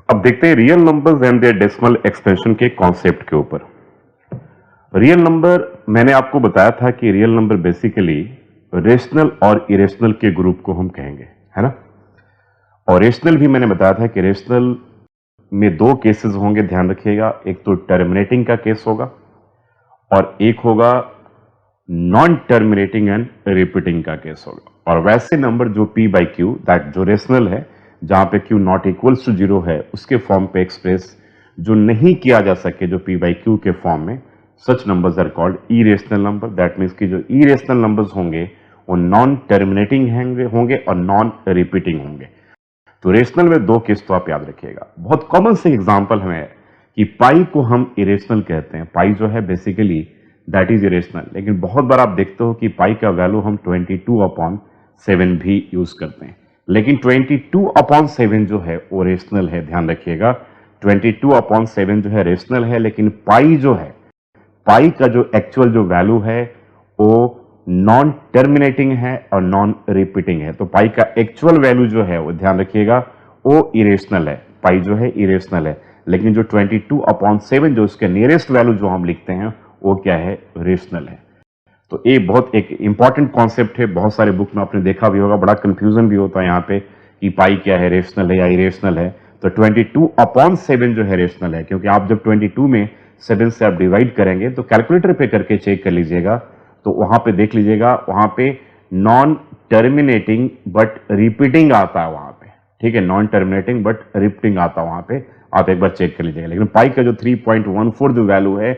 अब देखते हैं real numbers and their decimal expansion के कॉन्सेप्ट के ऊपर। रियल नंबर, मैंने आपको बताया था कि रियल नंबर बेसिकली रेशनल और इरेशनल के ग्रुप को हम कहेंगे, है ना। और रेशनल भी मैंने बताया था कि रेशनल में दो केसेस होंगे, ध्यान रखिएगा। एक तो टर्मिनेटिंग का केस होगा और एक होगा नॉन टर्मिनेटिंग एंड रिपीटिंग का केस होगा। और वैसे नंबर जो p बाई क्यू, दैट जो रेशनल है, जहां पे q नॉट इक्वल्स टू 0 है, उसके फॉर्म पे एक्सप्रेस जो नहीं किया जा सके जो p बाई क्यू के फॉर्म में, such numbers are called irrational number. That means कि जो इरेशनल नंबर्स होंगे वो नॉन टर्मिनेटिंग होंगे और नॉन रिपीटिंग होंगे। तो रेशनल में दो केस तो आप याद रखिएगा। बहुत कॉमन से एग्जांपल हमें कि पाई को हम इरेशनल कहते हैं। पाई जो है बेसिकली दैट इज इरेशनल, लेकिन बहुत बार आप देखते हो कि पाई का वैल्यू हम 22/7 भी यूज करते हैं, लेकिन 22/7 जो है वो रेशनल है, ध्यान रखिएगा। 22/7 जो है रेशनल है, लेकिन पाई जो है, पाई का जो एक्चुअल जो वैल्यू है वो नॉन टर्मिनेटिंग है और नॉन रिपीटिंग है। तो पाई का एक्चुअल वैल्यू जो है वो ध्यान रखिएगा वो इरेशनल है, पाई जो है इरेशनल है, लेकिन जो 22/7 जो उसके नियरेस्ट वैल्यू जो हम लिखते हैं वो क्या है, रेशनल है। तो ये बहुत एक इंपॉर्टेंट कॉन्सेप्ट है, बहुत सारे बुक में आपने देखा भी होगा, बड़ा कंफ्यूजन भी होता है यहाँ पे कि पाई क्या है, रेशनल है या इरेशनल है। तो 22/7 जो है रेशनल है, क्योंकि आप जब 22 में 7 से आप डिवाइड करेंगे तो कैलकुलेटर पे करके चेक कर लीजिएगा, तो वहां पे देख लीजिएगा, वहां पे नॉन टर्मिनेटिंग बट रिपीटिंग आता है वहां पे, ठीक है, नॉन टर्मिनेटिंग बट रिपीटिंग आता है वहां पे, आप एक बार चेक कर लीजिएगा। लेकिन पाई का जो 3.14 जो वैल्यू है,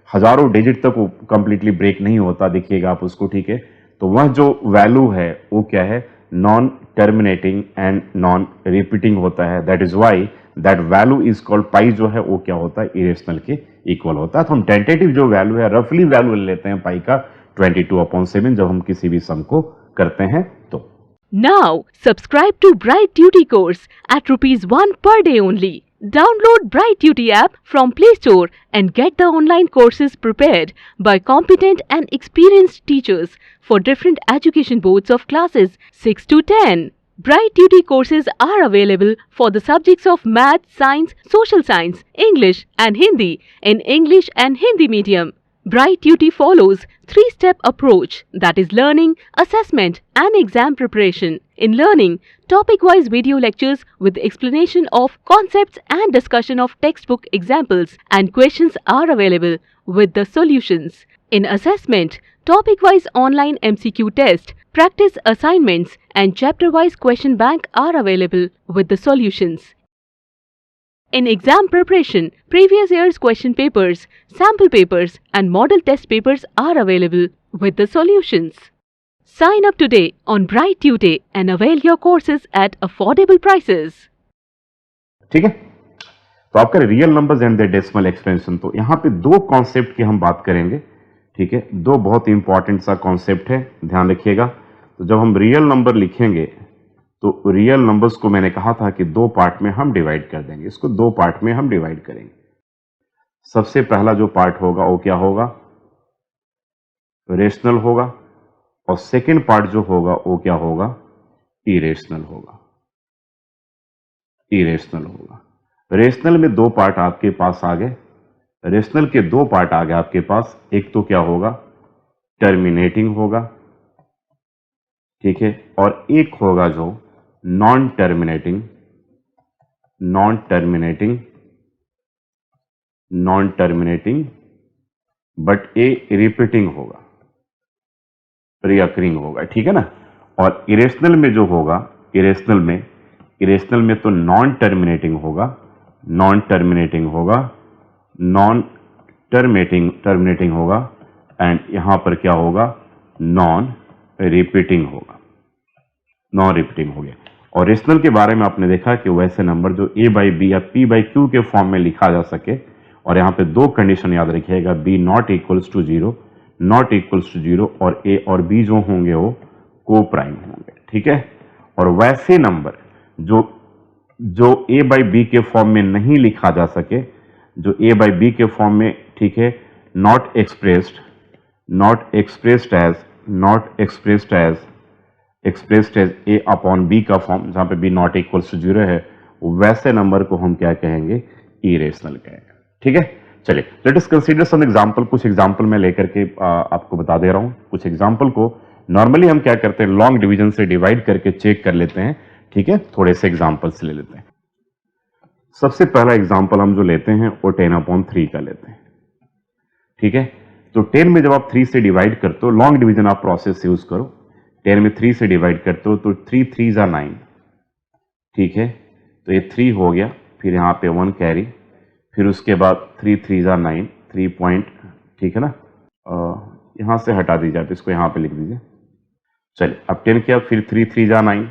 हजारों डिजिट तक वो कंप्लीटली ब्रेक नहीं होता, देखिएगा आप उसको, ठीक है। तो वह जो वैल्यू है वो क्या है, non terminating and non repeating होता है। That is why that value is called, pi जो है वो क्या होता है, इरेशनल के इक्वल होता है। तो हम टेंटेटिव जो वैल्यू है, रफली वैल्यू ले लेते हैं पाई का 22/7 जब हम किसी भी सम को करते हैं तो। Now, subscribe to Bright Duty course at ₹1 per day only. Download Bright Duty app from Play Store and get the online courses prepared by competent and experienced teachers for different education boards of classes 6 to 10. Bright Duty courses are available for the subjects of Math, Science, Social Science, English and Hindi in English and Hindi medium. Bright Duty follows 3-step approach, that is learning, assessment and exam preparation. In learning, topic-wise video lectures with explanation of concepts and discussion of textbook examples and questions are available with the solutions. In assessment, topic-wise online MCQ test, practice assignments and chapter-wise question bank are available with the solutions. In exam preparation, previous year's question papers, sample papers and model test papers are available with the solutions. Sign up today on Bright Tutor and avail your courses at affordable prices. ठीक है, तो आपका real numbers and the decimal expansion, तो यहाँ पे दो concept की हम बात करेंगे, ठीक है। दो बहुत ही इंपॉर्टेंट सा कॉन्सेप्ट है, ध्यान रखिएगा। तो जब हम रियल नंबर लिखेंगे तो रियल नंबर्स को मैंने कहा था कि दो पार्ट में हम डिवाइड कर देंगे, इसको दो पार्ट में हम डिवाइड करेंगे। सबसे पहला जो पार्ट होगा वो क्या होगा, रेशनल होगा, और सेकंड पार्ट जो होगा वो क्या होगा, इरेशनल होगा। इरेशनल होगा। रेशनल में दो पार्ट आपके पास आ गए, रेशनल के दो पार्ट आ गए आपके पास। एक तो क्या होगा, टर्मिनेटिंग होगा, ठीक है, और एक होगा जो non terminating, non terminating, non terminating but A repeating होगा, रिअकरिंग होगा, ठीक है ना। और इरेशनल में जो होगा, इरेशनल में तो नॉन टर्मिनेटिंग होगा, नॉन टर्मिनेटिंग होगा, नॉन टर्मिनेटिंग होगा, एंड यहां पर क्या होगा, नॉन रिपीटिंग होगा, नॉन रिपीटिंग हो गया। और रेशनल के बारे में आपने देखा कि वैसे नंबर जो a बाई बी या p बाई क्यू के फॉर्म में लिखा जा सके, और यहाँ पे दो कंडीशन याद रखिएगा, b not equals to 0, not equals to 0, और a और b जो होंगे वो को प्राइम होंगे, ठीक है। और वैसे नंबर जो a बाई बी के फॉर्म में नहीं लिखा जा सके, जो a बाई बी के फॉर्म में, ठीक है, not expressed as a upon b का फॉर्म, जहां पे b नॉट इक्वल्स टू 0 है, वैसे नंबर को हम क्या कहेंगे, इरेशनल कहेंगे। ठीक है, चलिए let us consider some example. कुछ एग्जांपल मैं लेकर के आपको बता दे रहा हूं। कुछ एग्जांपल को नॉर्मली हम क्या करते हैं, लॉन्ग डिवीजन से डिवाइड करके चेक कर लेते हैं। ठीक है, थोड़े से एग्जांपल्स ले लेते हैं। सबसे पहला एग्जांपल हम जो लेते हैं वो 10/3 का लेते हैं। ठीक है, तो 10 में जब आप 3 से डिवाइड करते हो, लॉन्ग डिवीजन आप प्रोसेस यूज करो। 10 में 3 से डिवाइड करते हो तो 3 3 जा 9। ठीक है, तो ये 3 हो गया, फिर यहाँ पे 1 कैरी, फिर उसके बाद 3 3 जा 9, 3 पॉइंट। ठीक है ना, यहां से हटा दीजिए, आप इसको यहां पे लिख दीजिए। चलिए अब 10 किया, फिर 3 3 जा 9,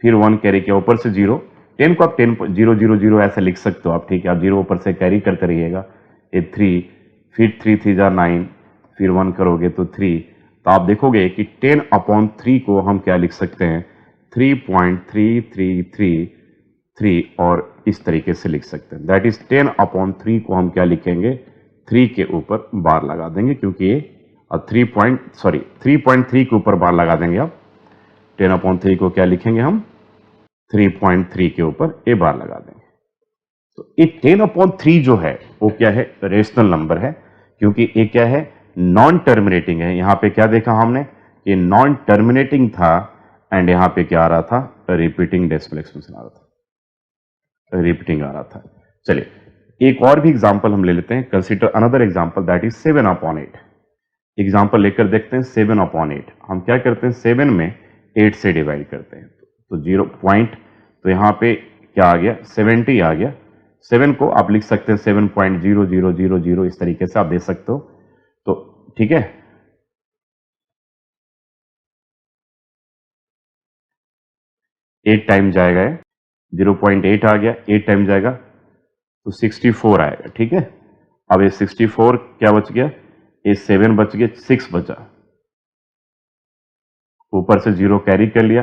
फिर 1 कैरी किया, ऊपर से 0। 10 को आप 10 0 0 0 ऐसे लिख सकते हो आप। ठीक है, आप 0 ऊपर से कैरी करते रहिएगा। ये 3, फिर 3 3 जा 9, फिर 1 करोगे तो 3। तो आप देखोगे कि 10/3 को हम क्या लिख सकते हैं, 3.3333 और इस तरीके से लिख सकते हैं। दैट इज 10/3 को हम क्या लिखेंगे, 3 के ऊपर बार लगा देंगे, क्योंकि ये 3.3 के ऊपर बार लगा देंगे आप। 10/3 को क्या लिखेंगे हम, 3.3 के ऊपर ए बार लगा देंगे। तो ये 10/3 जो है वो क्या है, रेशनल नंबर है, क्योंकि ये क्या है, नॉन टर्मिनेटिंग है। यहां पे क्या देखा हमने, ये नॉन टर्मिनेटिंग था, एंड यहां पे क्या आ रहा था, रिपीटिंग डेसिमल एक्सपेंशन आ रहा था, रिपीटिंग आ रहा था। चलिए एक और भी एग्जांपल हम ले लेते हैं। Consider another example, that is 7/8। Example लेकर देखते हैं। 7/8 हम क्या करते हैं, 7 में 8 से डिवाइड करते हैं, तो 0 पॉइंट, तो यहां पे क्या आ गया, 70 आ गया। 7 को आप लिख सकते हैं 7.0000, इस तरीके से आप दे सकते हो। तो ठीक है, 8 टाइम जाएगा, 0.8 आ गया, 8 टाइम जाएगा तो 64 आएगा। ठीक है, अब ये 64 क्या बच गया, ये 7 बच गया, 6 बचा, ऊपर से 0 कैरी कर लिया,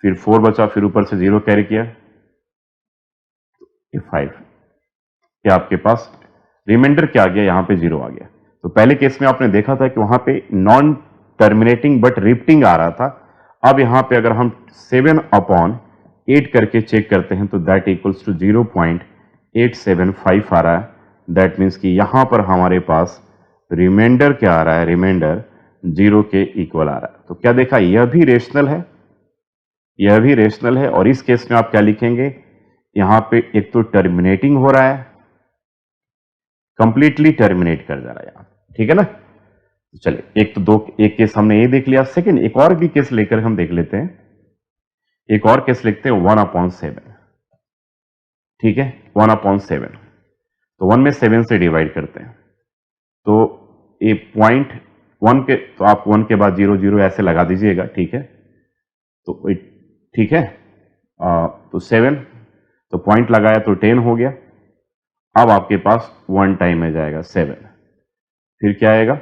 फिर 4 बचा, फिर ऊपर से 0 कैरी किया, ये 5। क्या आपके पास रिमाइंडर क्या आ गया, यहां पे 0 आ गया। तो पहले केस में आपने देखा था कि वहां पे नॉन टर्मिनेटिंग बट रिपीटिंग आ रहा था। अब यहां पे अगर हम 7/8 करके चेक करते हैं तो दैट इक्वल्स टू 0.875 आ रहा है। दैट मीन्स कि यहां पर हमारे पास रिमाइंडर क्या आ रहा है, रिमाइंडर 0 के इक्वल आ रहा है। तो क्या देखा, यह भी रेशनल है, यह भी रेशनल है। और इस केस में आप क्या लिखेंगे, यहां पे एक तो टर्मिनेटिंग हो रहा है, कंप्लीटली टर्मिनेट कर जा रहा है यहां। ठीक है ना, तो चलिए एक केस हमने ये देख लिया। सेकंड एक और भी केस लेकर हम देख लेते हैं। एक और केस लिखते हैं 1/7। ठीक है, 1/7, तो 1 में 7 से डिवाइड करते हैं, तो ये पॉइंट 1 के, तो आप 1 के बाद 0 0 ऐसे लगा दीजिएगा। ठीक है, तो ठीक है, तो 7, तो पॉइंट लगाया तो 10 हो गया। अब आपके पास 1 टाइम में जाएगा 7, फिर क्या आएगा,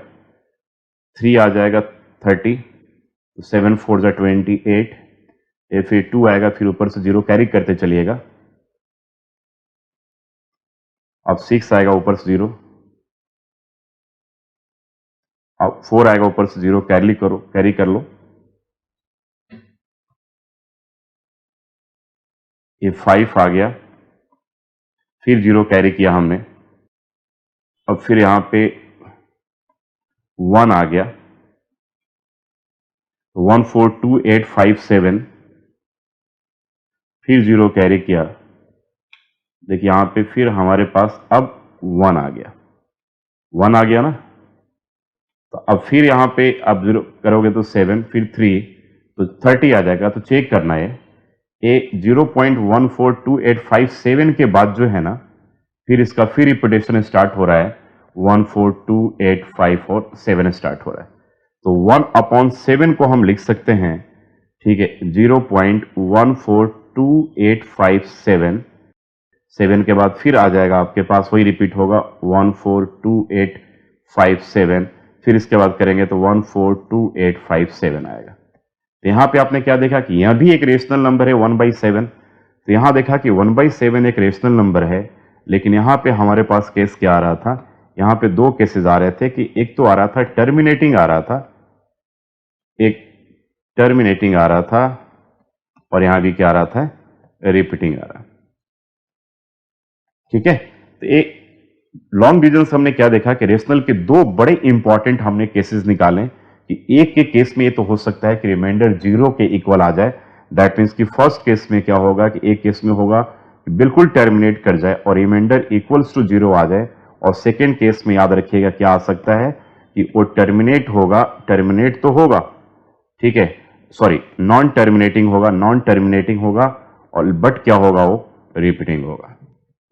3 आ जाएगा 30, तो 7 4 जा 28, ये फिर 2 आएगा, फिर ऊपर से 0 कैरी करते चलिएगा। अब 6 आएगा, ऊपर से 0, अब 4 आएगा, ऊपर से 0 कैरी कर लो। ये 5 आ गया, फिर 0 कैरी किया हमने। अब फिर यहां पे 1 आ गया, 142857, फिर 0 कैरी किया। देखिए यहां पे फिर हमारे पास अब 1 आ गया, 1 आ गया ना। तो अब फिर यहां पे अब 0 करोगे तो 7, फिर 3, तो 30 आ जाएगा। तो चेक करना है, ये 0.142857 के बाद जो है ना, फिर इसका फिर रिपीटेशन स्टार्ट हो रहा है, 1428547 स्टार्ट हो रहा है। तो 1/7 को हम लिख सकते हैं, ठीक है, 0.142857, 7 के बाद फिर आ जाएगा आपके पास, वही रिपीट होगा 142857, फिर इसके बाद करेंगे तो 142857 आएगा। तो यहां पे आपने क्या देखा कि यह भी एक रेशनल नंबर है 1/7। तो यहां देखा कि 1/7 एक रेशनल नंबर है, लेकिन यहां पे हमारे पास केस क्या आ रहा था, यहां पे दो केसेस आ रहे थे कि एक तो आ रहा था टर्मिनेटिंग आ रहा था, एक टर्मिनेटिंग आ रहा था और यहां भी क्या आ रहा था, रिपीटिंग आ रहा। ठीक है, तो एक लॉन्ग डिवीजन से हमने क्या देखा कि रेशनल के दो बड़े इंपॉर्टेंट हमने केसेस निकाले कि एक के केस में ये तो हो सकता है कि रिमाइंडर 0 के इक्वल आ जाए, दैट मीन्स कि फर्स्ट केस में क्या होगा कि एक केस में होगा कि बिल्कुल टर्मिनेट कर जाए और रिमाइंडर इक्वल्स टू 0 आ जाए, और सेकेंड केस में याद रखिएगा क्या आ सकता है कि वो टर्मिनेट होगा, टर्मिनेट तो होगा, ठीक है, सॉरी नॉन टर्मिनेटिंग होगा, नॉन टर्मिनेटिंग होगा, और बट क्या होगा, वो रिपीटिंग होगा।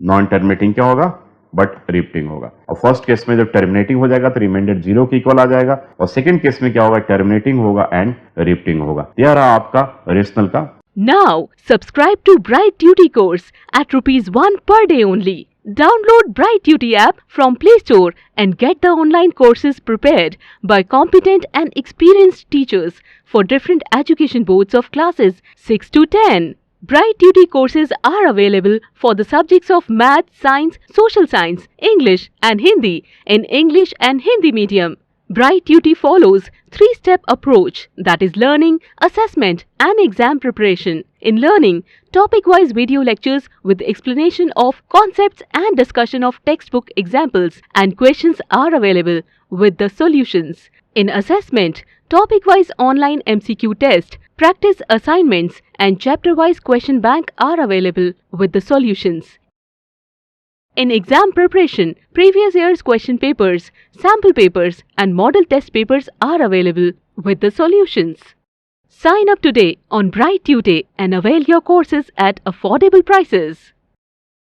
नॉन टर्मिनेटिंग क्या होगा, बट रिपीटिंग होगा। और फर्स्ट केस में जब टर्मिनेटिंग हो जाएगा तो रिमाइंडर 0 के इक्वल आ जाएगा, और सेकंड केस में क्या होगा, टर्मिनेटिंग होगा एंड रिपीटिंग होगा। यह रहा आपका रेशनल का। Now, subscribe to Bright Duty course at ₹1 per day only. Download Bright Duty app from Play Store and get the online courses prepared by competent and experienced teachers for different education boards of classes 6 to 10. Bright Duty courses are available for the subjects of Math, Science, Social Science, English and Hindi in English and Hindi medium. Bright Duty follows 3-step approach, that is learning, assessment and exam preparation. In learning, topic-wise video lectures with explanation of concepts and discussion of textbook examples and questions are available with the solutions. In assessment, topic-wise online MCQ test, practice assignments and chapter-wise question bank are available with the solutions. In exam preparation, previous year's question papers, sample papers and model test papers are available with the solutions. Sign up today on Bright Tutor and avail your courses at affordable prices.